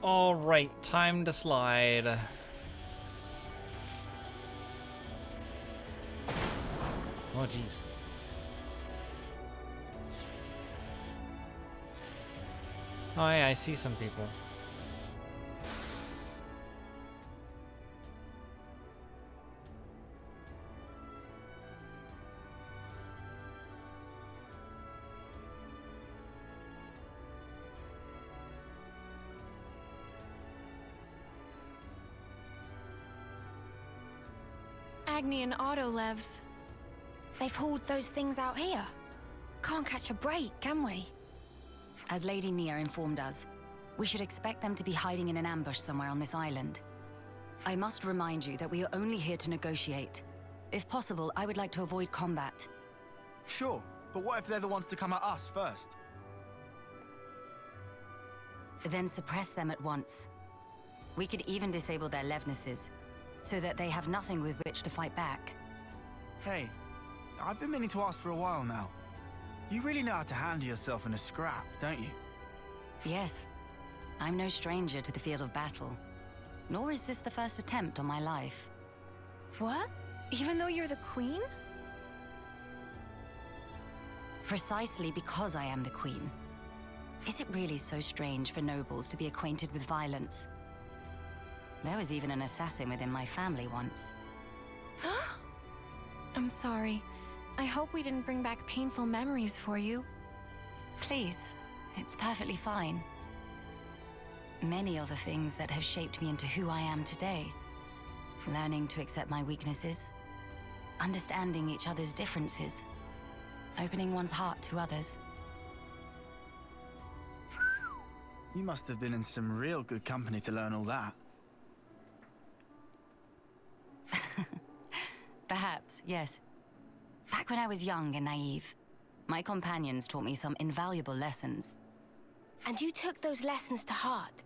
All right, time to slide. Oh, jeez. Oh, yeah, I see some people. Agni and Autolevs. They've hauled those things out here. Can't catch a break, can we? As Lady Nia informed us, we should expect them to be hiding in an ambush somewhere on this island. I must remind you that we are only here to negotiate. If possible, I would like to avoid combat. Sure, but what if they're the ones to come at us first? Then suppress them at once. We could even disable their levnesses, so that they have nothing with which to fight back. Hey, I've been meaning to ask for a while now. You really know how to handle yourself in a scrap, don't you? Yes. I'm no stranger to the field of battle. Nor is this the first attempt on my life. What? Even though you're the queen? Precisely because I am the queen. Is it really so strange for nobles to be acquainted with violence? There was even an assassin within my family once. I'm sorry. I hope we didn't bring back painful memories for you. Please, it's perfectly fine. Many are the things that have shaped me into who I am today. Learning to accept my weaknesses, understanding each other's differences, opening one's heart to others. You must have been in some real good company to learn all that. Perhaps, yes. Back when I was young and naive, my companions taught me some invaluable lessons. And you took those lessons to heart.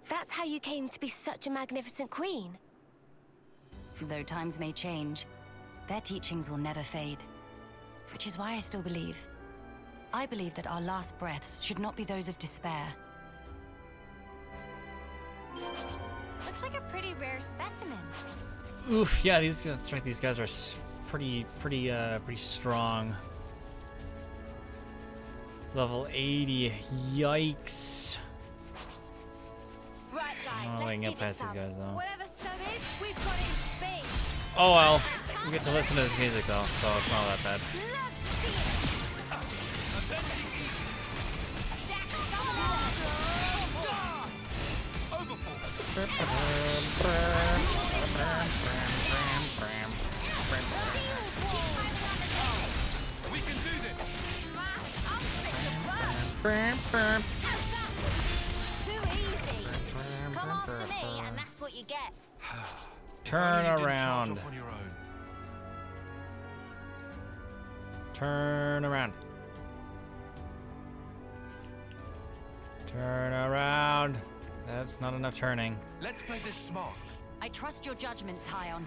That's how you came to be such a magnificent queen. Though times may change, their teachings will never fade. Which is why I still believe. I believe that our last breaths should not be those of despair. Looks like a pretty rare specimen. Oof, yeah, that's right. These guys are pretty strong. Level 80. Yikes. Right, guys, Oh, I can get past let's these guys though. Whatever song is, we've got it in space. Oh well, we get to listen to this music though, so it's not that bad. Love to see it. We can do this! Too easy. Come after me, and that's what you get. Turn Only you didn't charge around. off on your own. Turn around. Turn around. That's not enough turning. Let's play this smart. I trust your judgment, Tyon.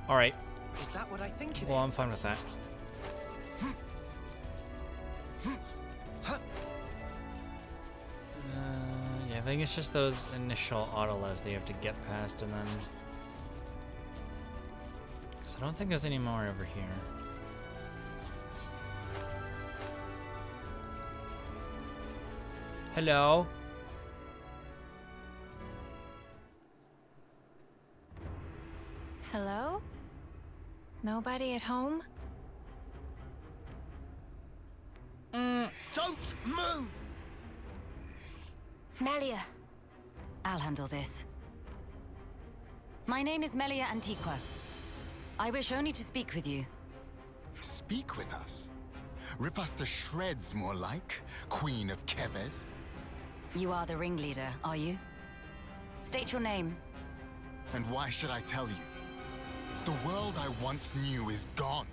All right. Is that what I think it is? Well, I'm fine with that. Yeah, I think it's just those initial autolevs that you have to get past, and then. Because I don't think there's any more over here. Hello? Hello? Nobody at home? Don't move! Melia, I'll handle this. My name is Melia Antiqua. I wish only to speak with you. Speak with us? Rip us to shreds, more like, Queen of Keves? You are the ringleader, are you? State your name. And why should I tell you? The world I once knew is gone.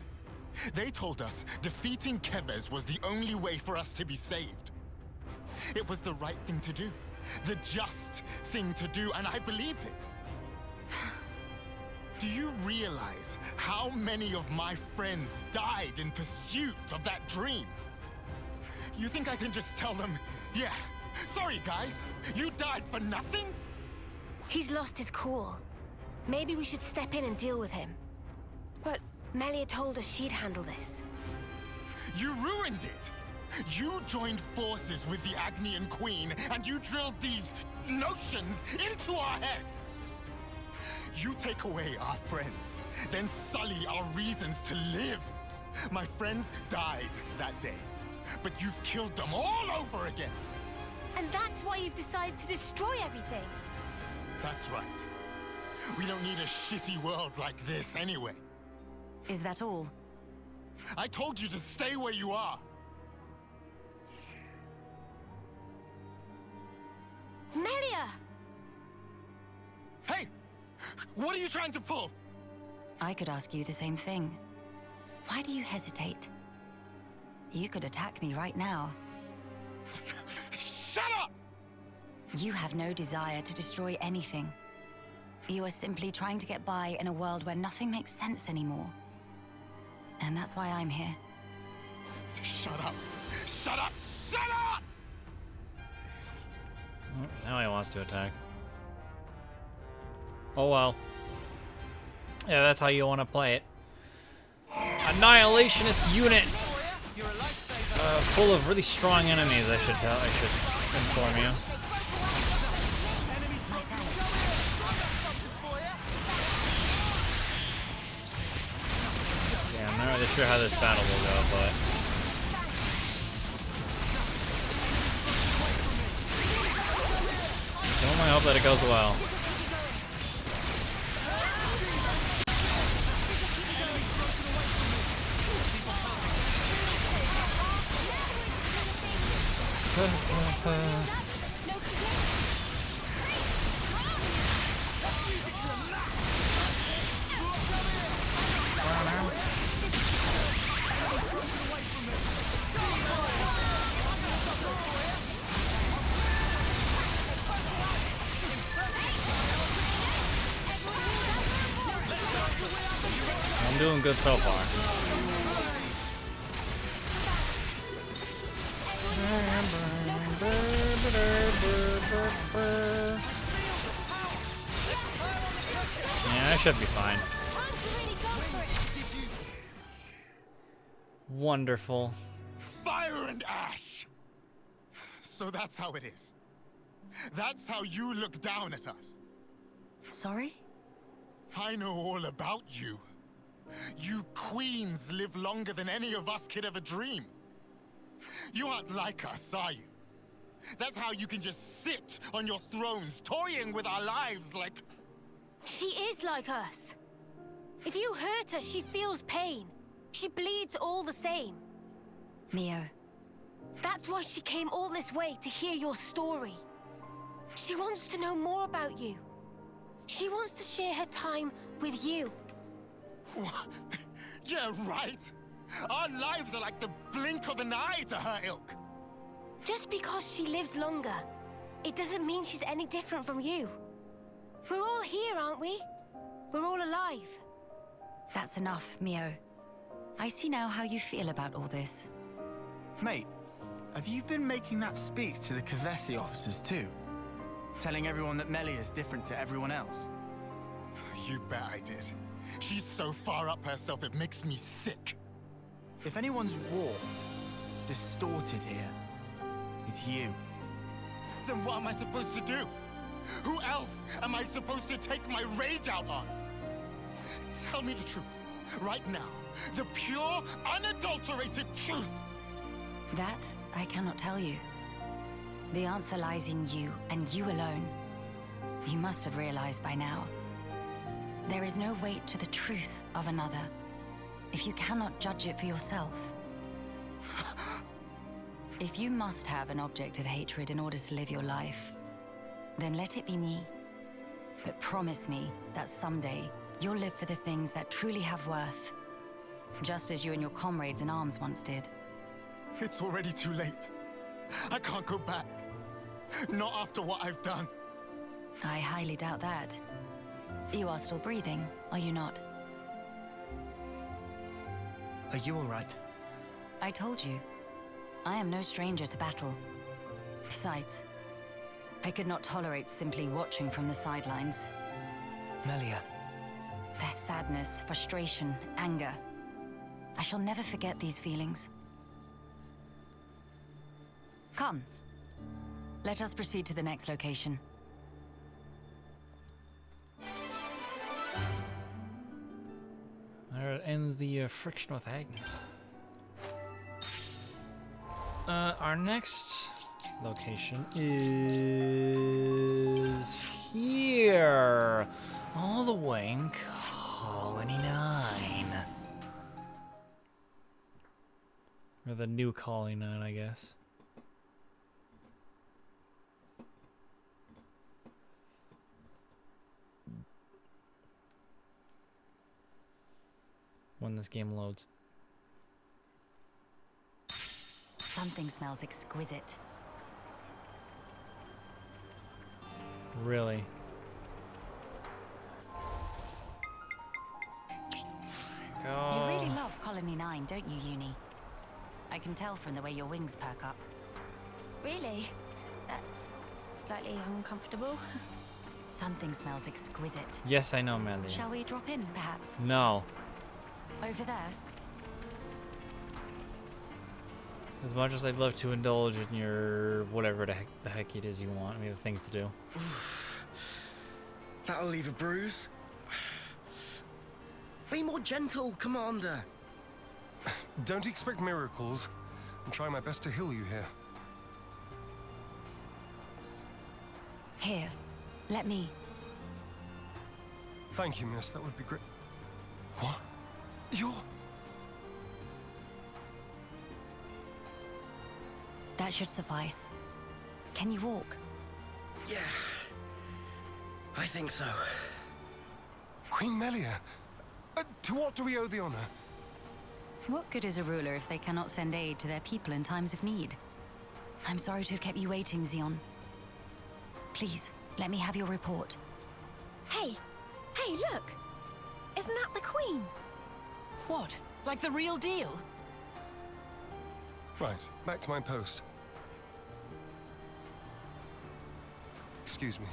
They told us defeating Keves was the only way for us to be saved. It was the right thing to do, the just thing to do, and I believed it. Do you realize how many of my friends died in pursuit of that dream? You think I can just tell them, yeah, sorry guys, you died for nothing? He's lost his cool. Maybe we should step in and deal with him. But Melia told us she'd handle this. You ruined it! You joined forces with the Agnian Queen, and you drilled these notions into our heads! You take away our friends, then sully our reasons to live. My friends died that day, but you've killed them all over again! And that's why you've decided to destroy everything. That's right. We don't need a shitty world like this anyway. Is that all? I told you to stay where you are! Melia! Hey! What are you trying to pull? I could ask you the same thing. Why do you hesitate? You could attack me right now. Shut up! You have no desire to destroy anything. You are simply trying to get by in a world where nothing makes sense anymore. And that's why I'm here. Shut up! Shut up! Shut up! Now he wants to attack. Oh well. Yeah, that's how you want to play it. Annihilationist unit! Full of really strong enemies, I should inform you. Yeah, I'm not really sure how this battle will go, but... I hope that it goes well. I'm doing good so far. Yeah, I should be fine. Wonderful. Fire and ash! So that's how it is. That's how you look down at us. Sorry? I know all about you. You queens live longer than any of us could ever dream. You aren't like us, are you? That's how you can just sit on your thrones, toying with our lives like... She is like us. If you hurt her, she feels pain. She bleeds all the same. Mio. That's why she came all this way to hear your story. She wants to know more about you. She wants to share her time with you. What? Yeah, right. Our lives are like the blink of an eye to her ilk. Just because she lives longer, it doesn't mean she's any different from you. We're all here, aren't we? We're all alive. That's enough, Mio. I see now how you feel about all this. Mate, have you been making that speech to the Kavesi officers too? Telling everyone that Melia is different to everyone else? You bet I did. She's so far up herself it makes me sick. If anyone's warped, distorted here, it's you. Then what am I supposed to do? Who else am I supposed to take my rage out on? Tell me the truth, right now. The pure, unadulterated truth. That I cannot tell you. The answer lies in you, and you alone. You must have realized by now. There is no weight to the truth of another, if you cannot judge it for yourself. If you must have an object of hatred in order to live your life, then let it be me. But promise me that someday you'll live for the things that truly have worth, just as you and your comrades in arms once did. It's already too late. I can't go back. Not after what I've done. I highly doubt that. You are still breathing, are you not? Are you all right? I told you. I am no stranger to battle. Besides, I could not tolerate simply watching from the sidelines. Melia. Their sadness, frustration, anger. I shall never forget these feelings. Come. Let us proceed to the next location. There ends the friction with Agnes. Our next location is here, all the way in Colony 9. Or the new Colony 9, I guess. When this game loads. Something smells exquisite. Really? You really love Colony 9, don't you, Uni? I can tell from the way your wings perk up. Really? That's slightly uncomfortable. Something smells exquisite. Yes, I know, Melia. Shall we drop in, perhaps? No. Over there? As much as I'd love to indulge in your whatever the heck it is you want, we have things to do. That'll leave a bruise. Be more gentle, Commander. Don't expect miracles. I'm trying my best to heal you here. Here, let me. Thank you, miss. That would be great. What? You're... That should suffice. Can you walk? Yeah. I think so. Queen Melia. To what do we owe the honor? What good is a ruler if they cannot send aid to their people in times of need? I'm sorry to have kept you waiting, Xeon. Please, let me have your report. Hey! Hey, look! Isn't that the Queen? What? Like the real deal? Right, back to my post. Excuse me.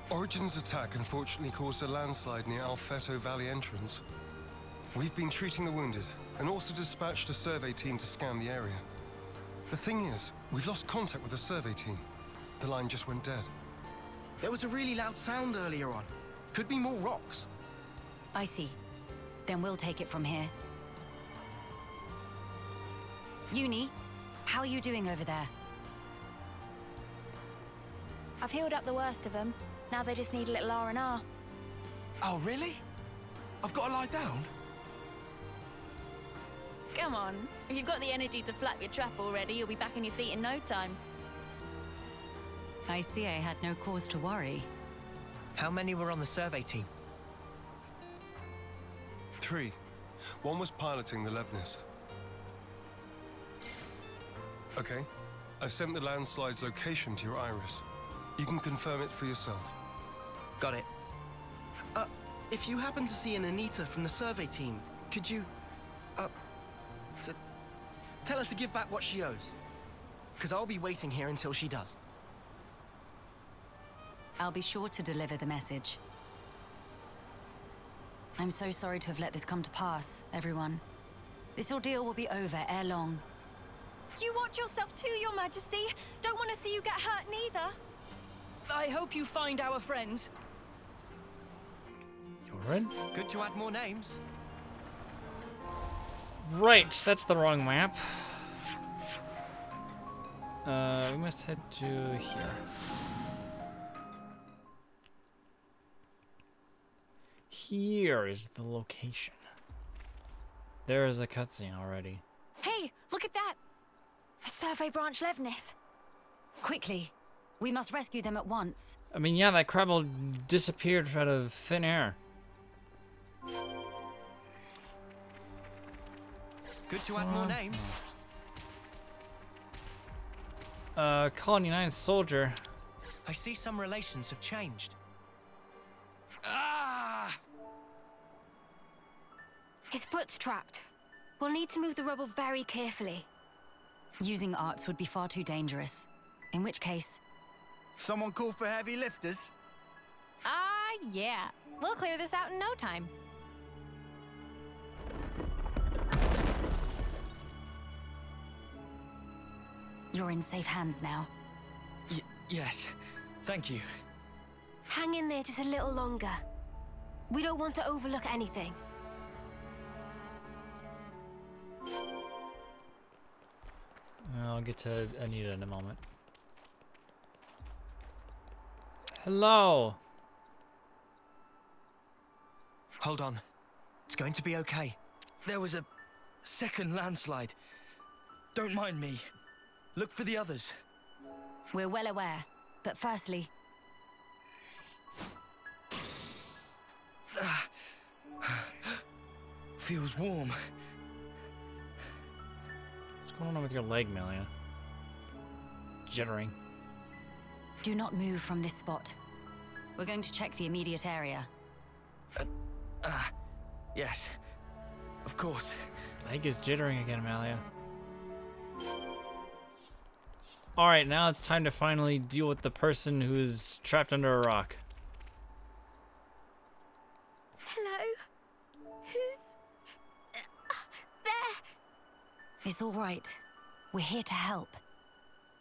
Origin's attack unfortunately caused a landslide near Alfeto Valley entrance. We've been treating the wounded, and also dispatched a survey team to scan the area. The thing is, we've lost contact with the survey team. The line just went dead. There was a really loud sound earlier on. Could be more rocks. I see. Then we'll take it from here. Uni, how are you doing over there? I've healed up the worst of them. Now they just need a little R&R. Oh, really? I've got to lie down? Come on. If you've got the energy to flap your trap already, you'll be back on your feet in no time. I see I had no cause to worry. How many were on the survey team? 3. One was piloting the Levnis. Okay. I've sent the landslide's location to your iris. You can confirm it for yourself. Got it. If you happen to see an Anita from the survey team, could you, tell her to give back what she owes? Because I'll be waiting here until she does. I'll be sure to deliver the message. I'm so sorry to have let this come to pass, everyone. This ordeal will be over ere long. You watch yourself too, Your Majesty. Don't want to see you get hurt neither. I hope you find our friends. Yorin? Good to add more names. Right, that's the wrong map. We must head to here. Here is the location. There is a cutscene already. Hey, look at that! A survey branch Levnis. Quickly! We must rescue them at once. I mean, yeah, that crab all disappeared out of thin air. Good to add more names. Colony 9 soldier. I see some relations have changed. Ah! His foot's trapped. We'll need to move the rubble very carefully. Using arcs would be far too dangerous. In which case, Someone call for heavy lifters? Yeah. We'll clear this out in no time. you're in safe hands now. Yes. Thank you. Hang in there just a little longer. We don't want to overlook anything. I'll get to Anita in a moment. Hello. Hold on. It's going to be okay. There was a second landslide. Don't mind me. Look for the others. We're well aware, but firstly, Feels warm. What's going on with your leg, Melia? Jittering. do not move from this spot. We're going to check the immediate area. Yes. Of course. Leg is jittering again, Melia. Alright, now it's time to finally deal with the person who's trapped under a rock. Hello? Who's... there? It's all right. We're here to help.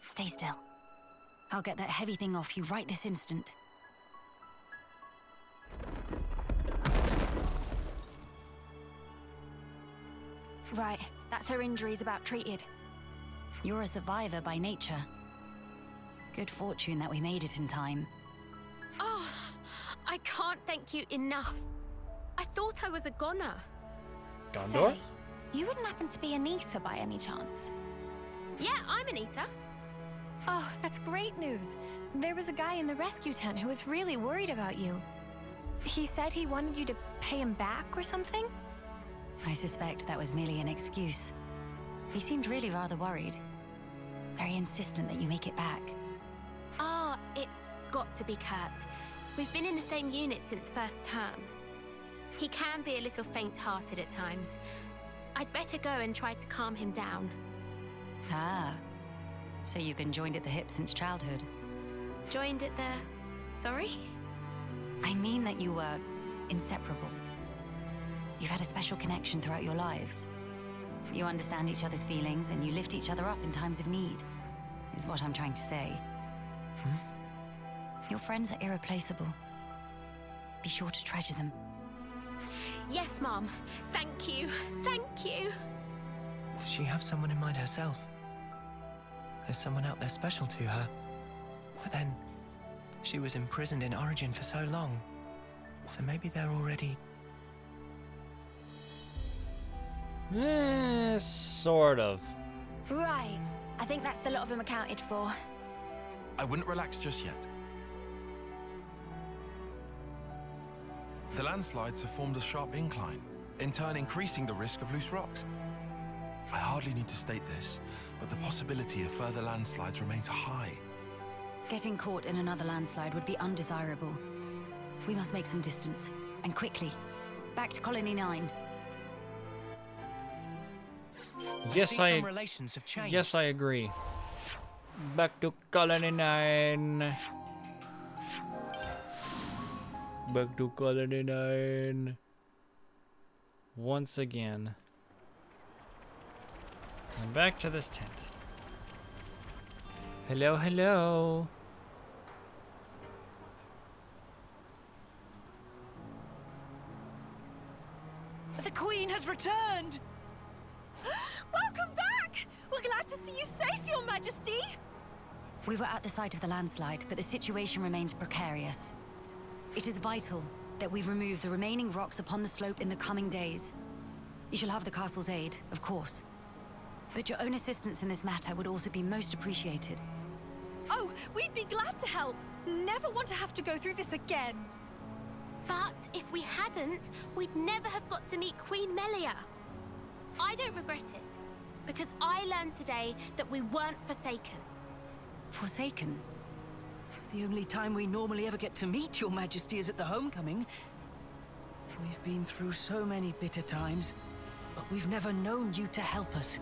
Stay still. I'll get that heavy thing off you right this instant. Right, that's her injuries about treated. You're a survivor by nature. Good fortune that we made it in time. Oh, I can't thank you enough. I thought I was a goner. Gondor? Say, you wouldn't happen to be Anita by any chance? Yeah, I'm Anita. Oh, that's great news. There was a guy in the rescue tent who was really worried about you. He said he wanted you to pay him back or something? I suspect that was merely an excuse. He seemed really rather worried. Very insistent that you make it back. Ah, it's got to be Kurt. We've been in the same unit since first term. He can be a little faint-hearted at times. I'd better go and try to calm him down. Ah, so you've been joined at the hip since childhood. Joined at the... sorry? I mean that you were inseparable. You've had a special connection throughout your lives. You understand each other's feelings and you lift each other up in times of need, is what I'm trying to say. Your friends are irreplaceable. Be sure to treasure them. Yes, Mom. Thank you. Thank you. Does she have someone in mind herself? There's someone out there special to her. But then, she was imprisoned in Origin for so long. So maybe they're already... Sort of. Right. I think that's the lot of them accounted for. I wouldn't relax just yet. The landslides have formed a sharp incline, in turn increasing the risk of loose rocks. I hardly need to state this, but the possibility of further landslides remains high. Getting caught in another landslide would be undesirable. We must make some distance, and quickly. Back to Colony 9. Yes, some relations have changed. Yes, I agree. Back to Colony 9. Back to Colony 9. Once again. And back to this tent. Hello, hello. The Queen has returned! Welcome back! We're glad to see you safe, Your Majesty! We were at the site of the landslide, but the situation remains precarious. It is vital that we remove the remaining rocks upon the slope in the coming days. You shall have the castle's aid, of course. But your own assistance in this matter would also be most appreciated. Oh, we'd be glad to help! Never want to have to go through this again! But if we hadn't, we'd never have got to meet Queen Melia. I don't regret it, because I learned today that we weren't forsaken. Forsaken? The only time we normally ever get to meet Your Majesty is at the homecoming. We've been through so many bitter times. but we've never known you to help us.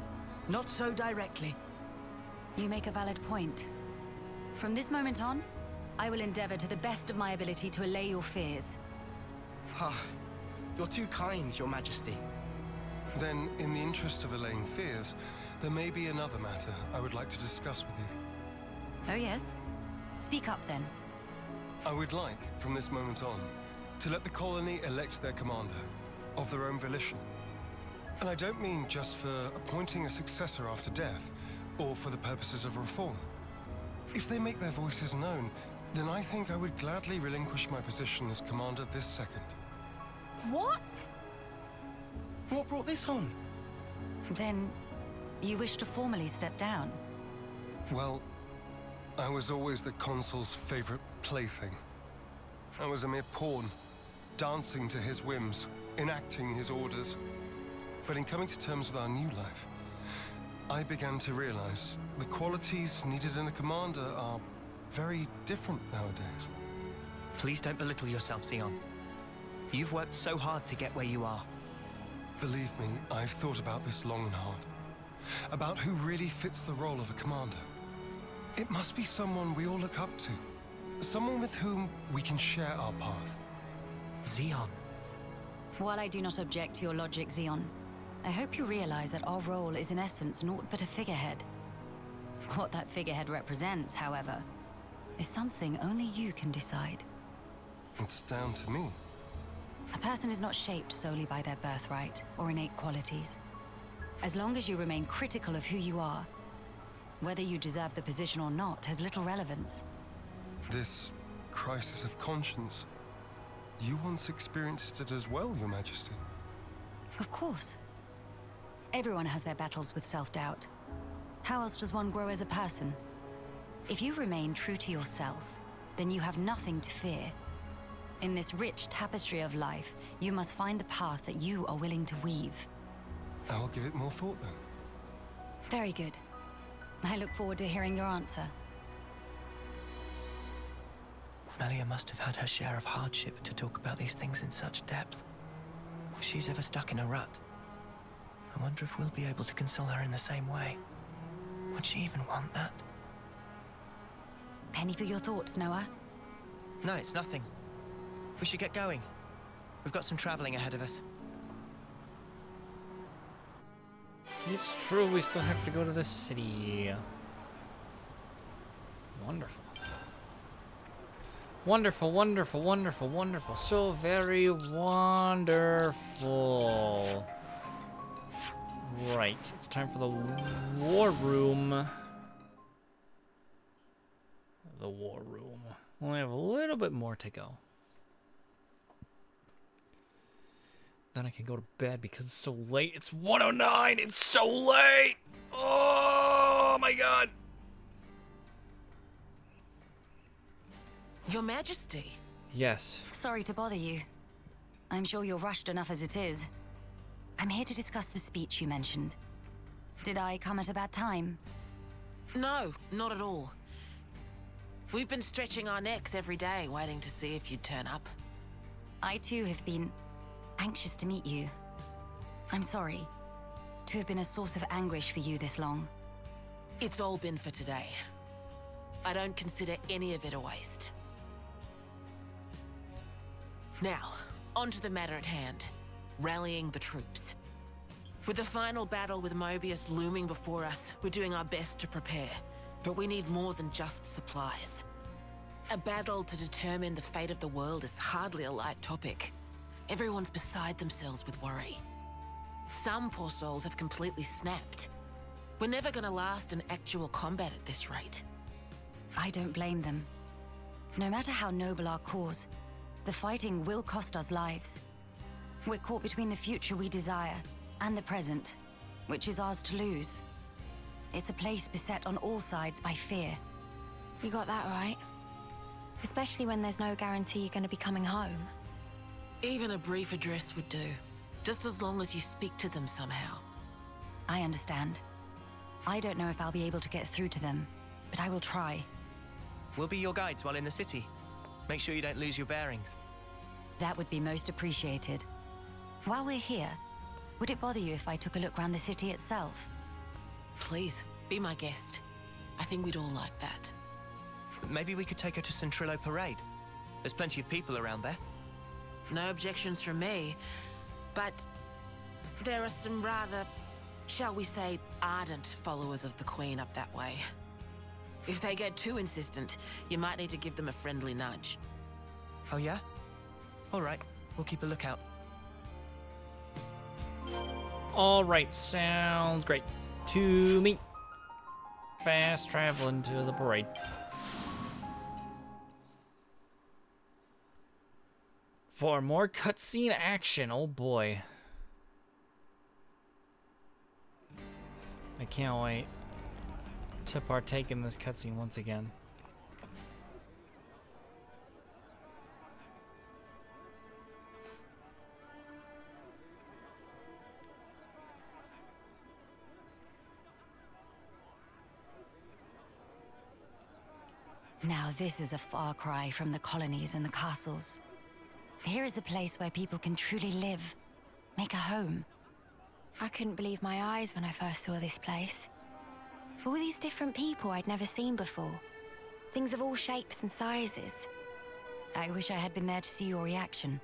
Not so directly. You make a valid point. From this moment on, I will endeavor to the best of my ability to allay your fears. Ah, you're too kind, Your Majesty. Then, in the interest of allaying fears, there may be another matter I would like to discuss with you. Oh yes? Speak up then. I would like, from this moment on, to let the colony elect their commander, of their own volition. And I don't mean just for appointing a successor after death, or for the purposes of reform. If they make their voices known, then I think I would gladly relinquish my position as commander this second. What? What brought this on? Then, you wish to formally step down? Well, I was always the consul's favorite plaything. I was a mere pawn, dancing to his whims, enacting his orders. But in coming to terms with our new life, I began to realize the qualities needed in a commander are very different nowadays. Please don't belittle yourself, Xeon. You've worked so hard to get where you are. Believe me, I've thought about this long and hard. About who really fits the role of a commander. It must be someone we all look up to. Someone with whom we can share our path. Xeon. While I do not object to your logic, Xeon, I hope you realize that our role is in essence naught but a figurehead. What that figurehead represents, however, is something only you can decide. It's down to me. A person is not shaped solely by their birthright or innate qualities. As long as you remain critical of who you are, whether you deserve the position or not has little relevance. This crisis of conscience, you once experienced it as well, Your Majesty. Of course. Everyone has their battles with self-doubt. How else does one grow as a person? If you remain true to yourself, then you have nothing to fear. In this rich tapestry of life, you must find the path that you are willing to weave. I will give it more thought then. Very good. I look forward to hearing your answer. Melia must have had her share of hardship to talk about these things in such depth. If she's ever stuck in a rut, I wonder if we'll be able to console her in the same way. Would she even want that? Penny for your thoughts, Noah. No, it's nothing. We should get going. We've got some traveling ahead of us. It's true, we still have to go to the city. Wonderful. Wonderful, wonderful, wonderful, wonderful. So very wonderful. Right, it's time for the war room. The war room. We only have a little bit more to go. Then I can go to bed because it's so late. It's 1:09. It's so late. Oh my god. Your Majesty. Yes. Sorry to bother you. I'm sure you're rushed enough as it is. I'm here to discuss the speech you mentioned. Did I come at a bad time? No, not at all. We've been stretching our necks every day, waiting to see if you'd turn up. I too have been anxious to meet you. I'm sorry to have been a source of anguish for you this long. It's all been for today. I don't consider any of it a waste. Now, on to the matter at hand. Rallying the troops. With the final battle with Mobius looming before us, we're doing our best to prepare. But we need more than just supplies. A battle to determine the fate of the world is hardly a light topic. Everyone's beside themselves with worry. Some poor souls have completely snapped. We're never gonna last in actual combat at this rate. I don't blame them. No matter how noble our cause, the fighting will cost us lives. We're caught between the future we desire and the present, which is ours to lose. It's a place beset on all sides by fear. You got that right. Especially when there's no guarantee you're going to be coming home. Even a brief address would do, just as long as you speak to them somehow. I understand. I don't know if I'll be able to get through to them, but I will try. We'll be your guides while in the city. Make sure you don't lose your bearings. That would be most appreciated. While we're here, Would it bother you if I took a look around the city itself? Please, be my guest. I think we'd all like that. Maybe we could take her to Centrillo Parade. There's plenty of people around there. No objections from me, but there are some rather, shall we say, ardent followers of the Queen up that way. If they get too insistent, you might need to give them a friendly nudge. Oh yeah? All right, we'll keep a lookout. All right, sounds great to me. Fast traveling to the parade. For more cutscene action, oh boy. I can't wait to partake in this cutscene once again. Now this is a far cry from the colonies and the castles. Here is a place where people can truly live, make a home. I couldn't believe my eyes when I first saw this place. All these different people I'd never seen before. Things of all shapes and sizes. I wish I had been there to see your reaction.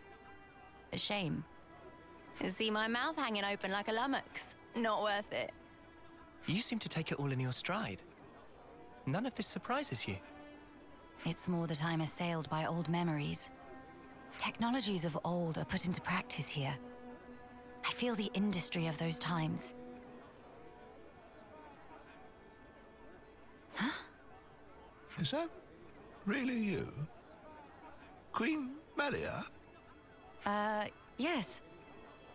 A shame. See my mouth hanging open like a lummox. Not worth it. You seem to take it all in your stride. None of this surprises you. It's more that I'm assailed by old memories. Technologies of old are put into practice here. I feel the industry of those times. Huh? Is that really you? Queen Melia? Yes.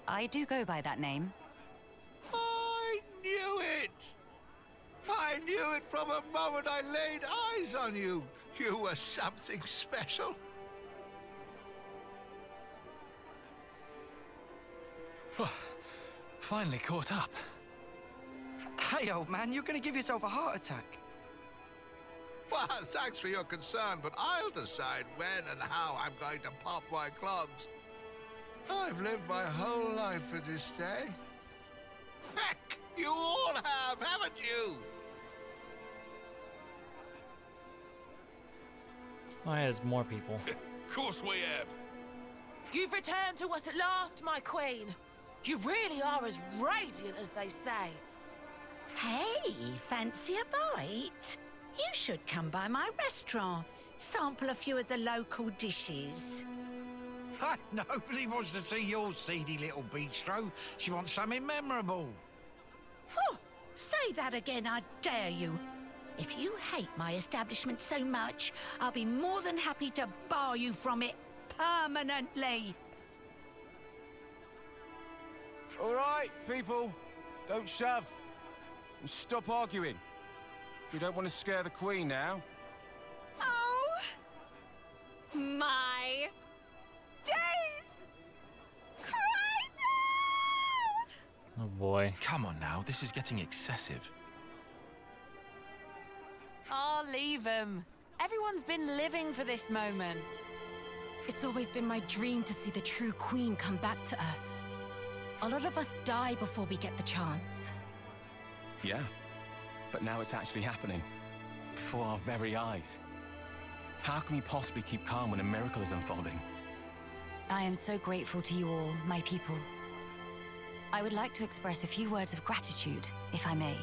I do go by that name. I knew it! I knew it from the moment I laid eyes on you. You were something special. Finally caught up. Hey, old man, you're gonna give yourself a heart attack. Well, thanks for your concern, but I'll decide when and how I'm going to pop my clogs. I've lived my whole life for this day. Heck, you all have, haven't you? Oh, yeah, there's more people. Of course we have. You've returned to us at last, my queen. You really are as radiant as they say. Hey, fancy a bite? You should come by my restaurant. Sample a few of the local dishes. Nobody wants to see your seedy little bistro. She wants something memorable. Oh, say that again, I dare you. If you hate my establishment so much, I'll be more than happy to bar you from it permanently. All right, people. Don't shove. And stop arguing. We don't want to scare the Queen now. Oh! My days! Crichton! Oh boy. Come on now, this is getting excessive. Oh, leave him. Everyone's been living for this moment. It's always been my dream to see the true Queen come back to us. A lot of us die before we get the chance. Yeah, but now it's actually happening. Before our very eyes. How can we possibly keep calm when a miracle is unfolding? I am so grateful to you all, my people. I would like to express a few words of gratitude, if I may.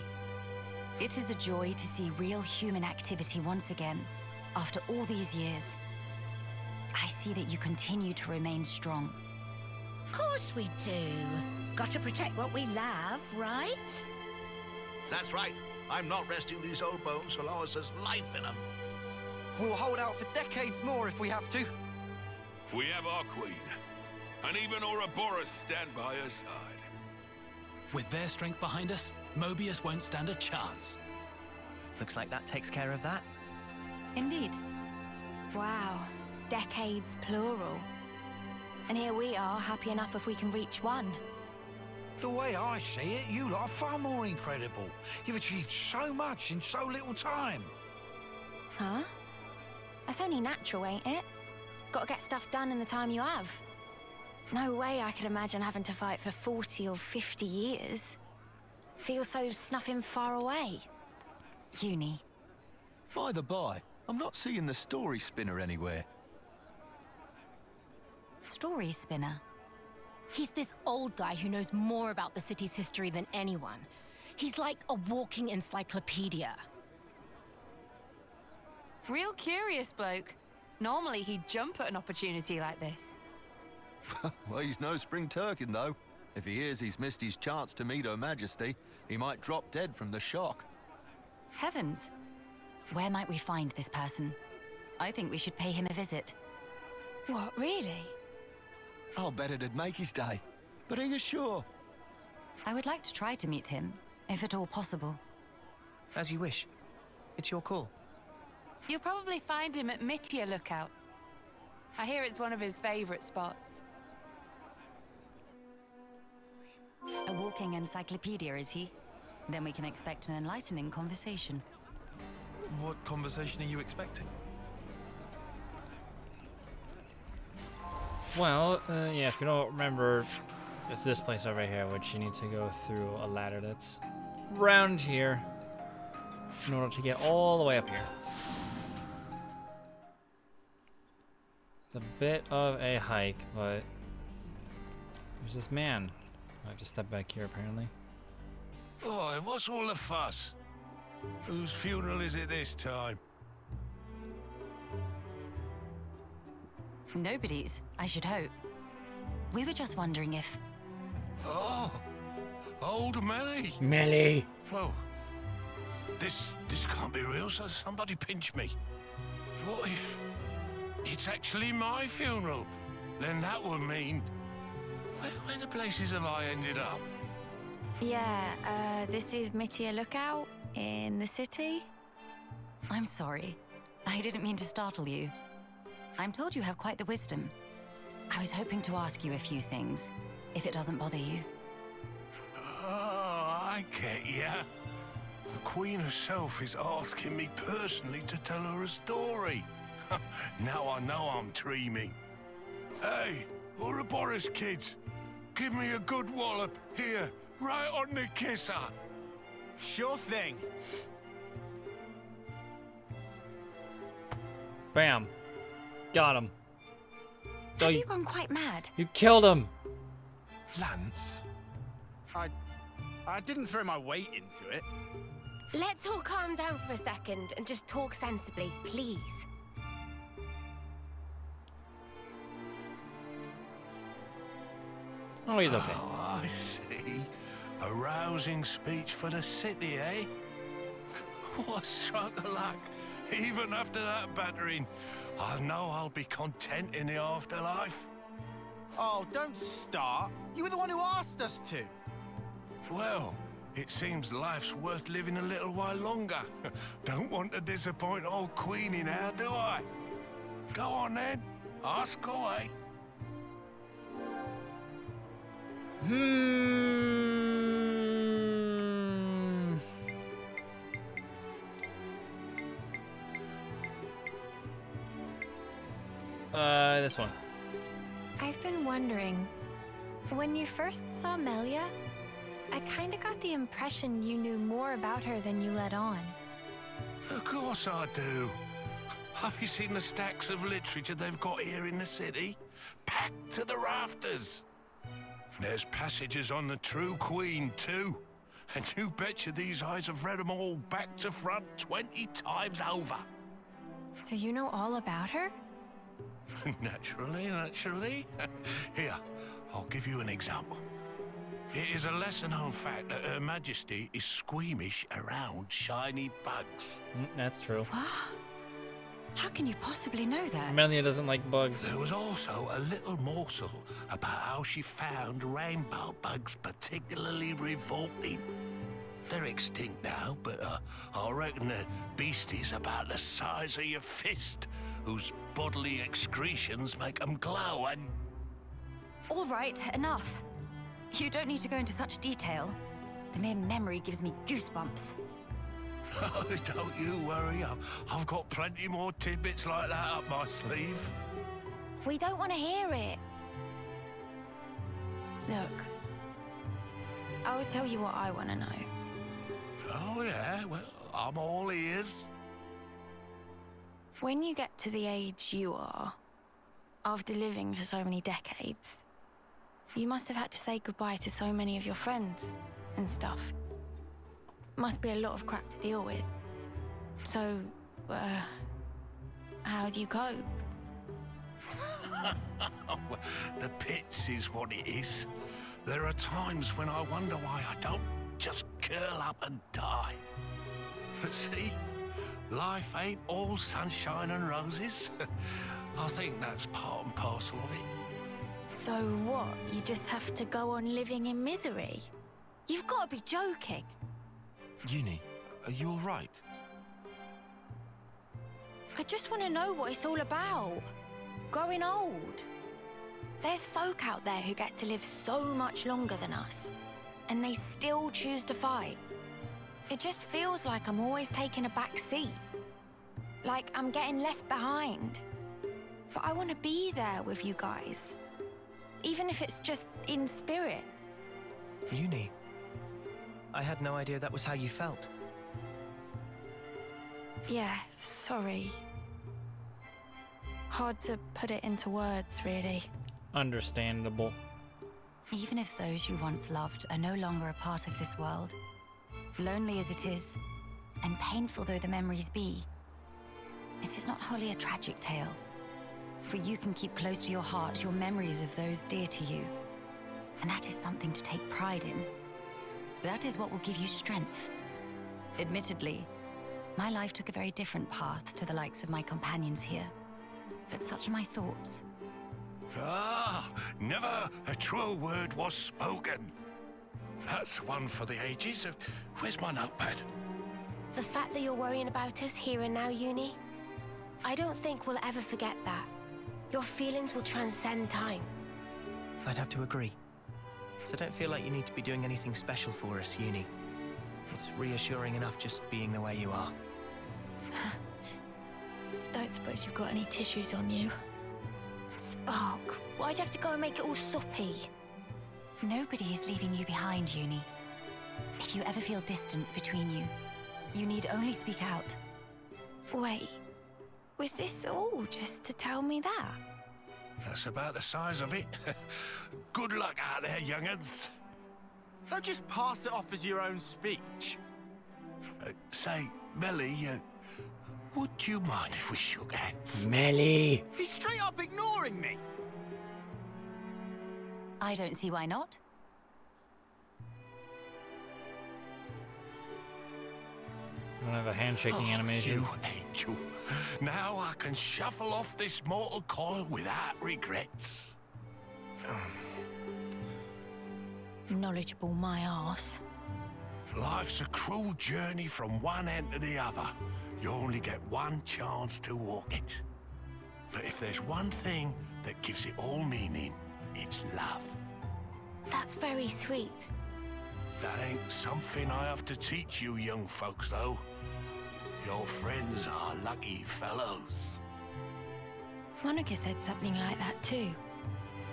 It is a joy to see real human activity once again, after all these years. I see that you continue to remain strong. Of course we do. Got to protect what we love, right? That's right. I'm not resting these old bones so long as there's life in them. We'll hold out for decades more if we have to. We have our queen, and even Ouroboros stand by her side. With their strength behind us, Mobius won't stand a chance. Looks like that takes care of that. Indeed. Wow. Decades plural. And here we are, happy enough if we can reach one. The way I see it, you lot are far more incredible. You've achieved so much in so little time. Huh? That's only natural, ain't it? Gotta get stuff done in the time you have. No way I could imagine having to fight for 40 or 50 years. Feels so snuffing far away. Uni. By the by, I'm not seeing the story spinner anywhere. Story spinner? He's this old guy who knows more about the city's history than anyone. He's like a walking encyclopedia. Real curious bloke. Normally he'd jump at an opportunity like this. Well, he's no spring turkin, though. If he hears he's missed his chance to meet Her Majesty, he might drop dead from the shock. Heavens. Where might we find this person? I think we should pay him a visit. What, really? I'll bet it'd make his day. But are you sure? I would like to try to meet him, if at all possible. As you wish. It's your call. You'll probably find him at Melia Lookout. I hear it's one of his favorite spots. A walking encyclopedia, is he? Then we can expect an enlightening conversation. What conversation are you expecting? Well, yeah, if you don't remember, it's this place over here, which you need to go through a ladder that's round here in order to get all the way up here. It's a bit of a hike, but there's this man. I have to step back here, apparently. Oh, what's all the fuss? Whose funeral is it this time? Nobody's, I should hope. We were just wondering if... Oh, old Melia. Melia. Whoa. This can't be real, so somebody pinch me. What if it's actually my funeral? Then that would mean... Where the places have I ended up? Yeah, this is Melia Lookout in the city. I'm sorry. I didn't mean to startle you. I'm told you have quite the wisdom. I was hoping to ask you a few things, if it doesn't bother you. Oh, I get ya. The Queen herself is asking me personally to tell her a story. Now I know I'm dreaming. Hey, Ouroboros kids, give me a good wallop here, right on the kisser. Sure thing. Bam. Got him. Have you gone quite mad? You killed him. Lance? I didn't throw my weight into it. Let's all calm down for a second and just talk sensibly, please. Oh, he's okay. Oh, I see. A rousing speech for the city, eh? What a stroke of luck. Even after that battering, I know I'll be content in the afterlife. Oh, don't start. You were the one who asked us to. Well, it seems life's worth living a little while longer. Don't want to disappoint old Queenie now, do I? Go on then, ask away. This one. I've been wondering, when you first saw Melia, I kinda got the impression you knew more about her than you let on. Of course I do. Have you seen the stacks of literature they've got here in the city? Packed to the rafters. There's passages on the true Queen, too. And you betcha these eyes have read them all back to front 20 times over. So you know all about her? Naturally. Here, I'll give you an example. It is a lesser-known fact that Her Majesty is squeamish around shiny bugs. That's true. How can you possibly know that? Melia doesn't like bugs. There was also a little morsel about how she found rainbow bugs particularly revolting. They're extinct now, but I reckon they're beasties about the size of your fist, whose bodily excretions make them glow and... All right, enough. You don't need to go into such detail. The mere memory gives me goosebumps. Oh, don't you worry. I've got plenty more tidbits like that up my sleeve. We don't want to hear it. Look, I'll tell you what I want to know. Oh, yeah? Well, I'm all ears. When you get to the age you are, after living for so many decades, you must have had to say goodbye to so many of your friends and stuff. Must be a lot of crap to deal with. So, how do you cope? The pits is what it is. There are times when I wonder why I don't just curl up and die. But see, life ain't all sunshine and roses. I think that's part and parcel of it. So what? You just have to go on living in misery? You've got to be joking. Uni, are you all right? I just want to know what it's all about. Growing old. There's folk out there who get to live so much longer than us, and they still choose to fight. It just feels like I'm always taking a back seat. Like I'm getting left behind. But I want to be there with you guys. Even if it's just in spirit. Uni, I had no idea that was how you felt. Yeah, sorry. Hard to put it into words, really. Understandable. Even if those you once loved are no longer a part of this world, lonely as it is, and painful though the memories be, it is not wholly a tragic tale. For you can keep close to your heart your memories of those dear to you. And that is something to take pride in. That is what will give you strength. Admittedly, my life took a very different path to the likes of my companions here. But such are my thoughts. Ah, never a truer word was spoken. That's one for the ages. Where's my notepad? The fact that you're worrying about us here and now, Uni, I don't think we'll ever forget that. Your feelings will transcend time. I'd have to agree. So don't feel like you need to be doing anything special for us, Uni. It's reassuring enough just being the way you are. Don't suppose you've got any tissues on you? Spark, why'd you have to go and make it all soppy? Nobody is leaving you behind, Uni. If you ever feel distance between you, you need only speak out. Wait, was this all just to tell me that? That's about the size of it. Good luck out there, young'uns. Don't just pass it off as your own speech. Say, Melia, would you mind if we shook hands? Melia! He's straight up ignoring me! I don't see why not. I don't have a handshaking animation. You angel. Now I can shuffle off this mortal coil without regrets. Knowledgeable my arse. Life's a cruel journey from one end to the other. You only get one chance to walk it. But if there's one thing that gives it all meaning, it's love. That's very sweet. That ain't something I have to teach you young folks, though. Your friends are lucky fellows. Monica said something like that too.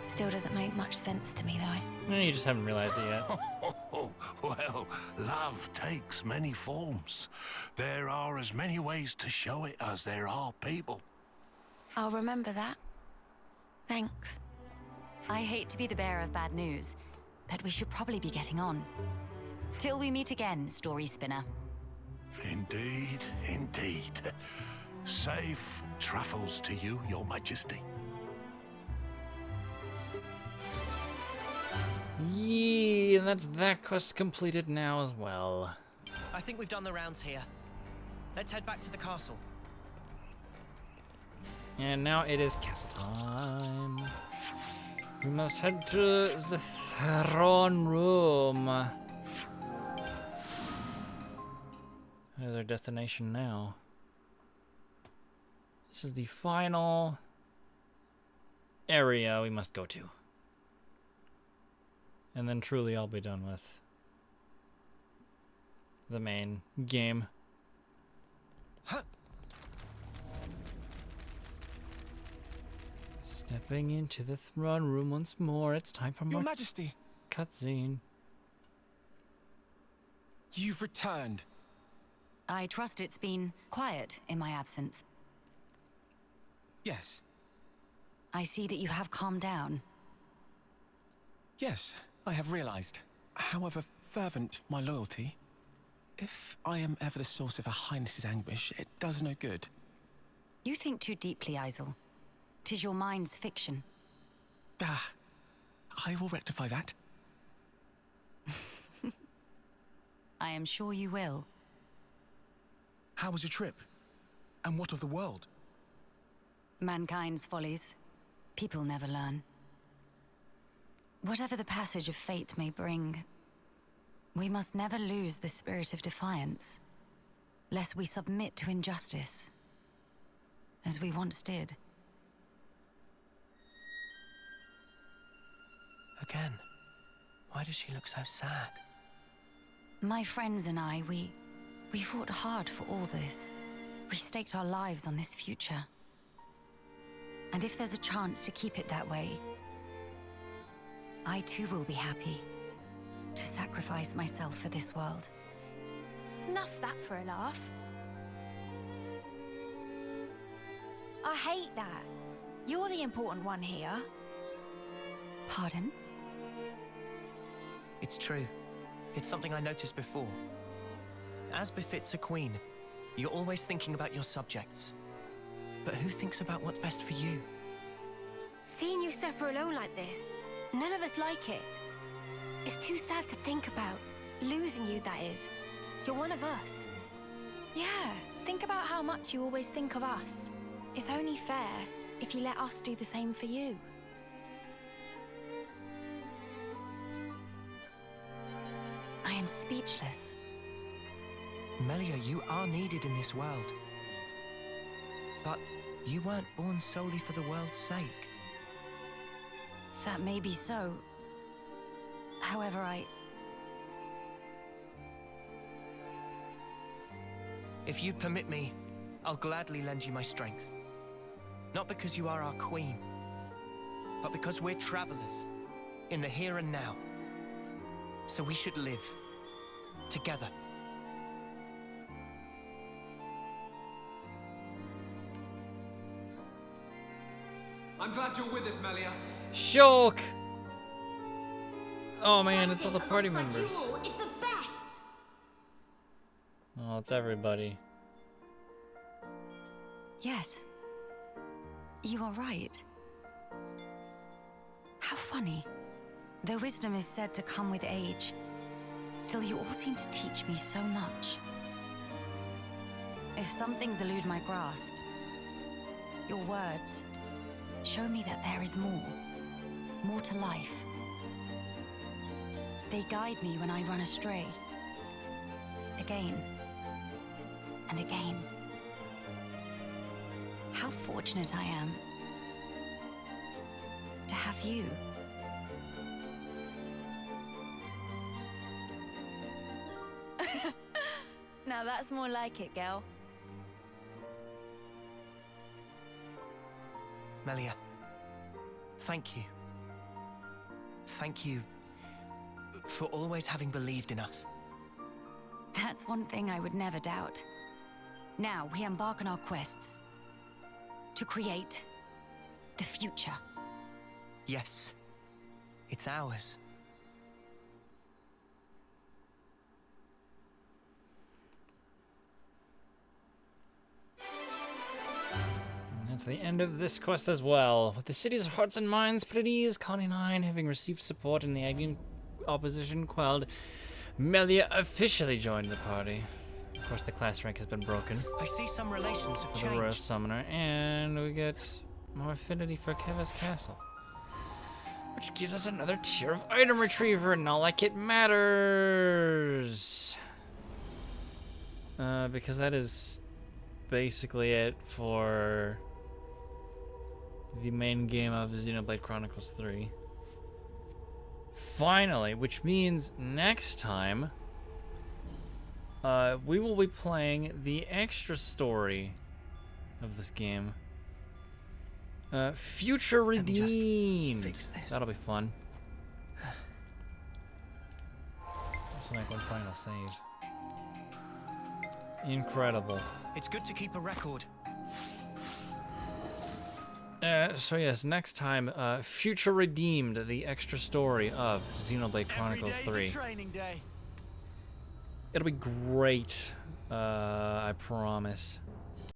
Still doesn't make much sense to me, though. You just haven't realized it yet. Well, love takes many forms. There are as many ways to show it as there are people. I'll remember that. Thanks. I hate to be the bearer of bad news, but we should probably be getting on. Till we meet again, story spinner. Indeed, indeed. Safe travels to you, Your Majesty. Yeah, and that's that quest completed now as well. I think we've done the rounds here. Let's head back to the castle. And now it is castle time. We must head to the throne room. That is our destination now. This is the final area we must go to. And then truly I'll be done with the main game. Stepping into the throne room once more. It's time for Your more. Majesty, cutscene. You've returned. I trust it's been quiet in my absence. Yes. I see that you have calmed down. Yes, I have realized. However fervent my loyalty, if I am ever the source of Her Highness's anguish, it does no good. You think too deeply, Isel. 'Tis your mind's fiction. Ah, I will rectify that. I am sure you will. How was your trip? And what of the world? Mankind's follies. People never learn. Whatever the passage of fate may bring, we must never lose the spirit of defiance, lest we submit to injustice, as we once did. Again, why does she look so sad? My friends and I, we fought hard for all this. We staked our lives on this future. And if there's a chance to keep it that way, I too will be happy to sacrifice myself for this world. Snuff that for a laugh. I hate that. You're the important one here. Pardon? It's true. It's something I noticed before. As befits a queen, you're always thinking about your subjects. But who thinks about what's best for you? Seeing you suffer alone like this, none of us like it. It's too sad to think about. Losing you, that is. You're one of us. Yeah, think about how much you always think of us. It's only fair if you let us do the same for you. I am speechless. Melia, you are needed in this world. But you weren't born solely for the world's sake. That may be so. However, If you permit me, I'll gladly lend you my strength. Not because you are our queen, but because we're travelers in the here and now. So we should live together. I'm glad you're with us, Melia. Shulk! Oh man, it's all the party members. It's the best. Oh, it's everybody. yes. You are right. How funny. Though wisdom is said to come with age, still you all seem to teach me so much. If some things elude my grasp, your words show me that there is more to life. They guide me when I run astray. Again and again. How fortunate I am to have you. Now that's more like it, girl. Melia, thank you. Thank you for always having believed in us. That's one thing I would never doubt. Now we embark on our quests to create the future. Yes, it's ours. That's the end of this quest as well. With the city's hearts and minds put at ease, Connie 9, having received support and the Agnian opposition quelled, Melia officially joined the party. Of course, the class rank has been broken. I see some relations have For the changed. Rose Summoner, and we get more affinity for Keva's Castle. Which gives us another tier of item retriever, not like it matters. Because that is basically it for the main game of Xenoblade Chronicles 3. Finally, which means next time we will be playing the extra story of this game. Future Redeemed. That'll be fun. Let's make one final save. Incredible. It's good to keep a record. So yes, next time, Future Redeemed, the extra story of Xenoblade Chronicles 3. Training day. It'll be great, I promise.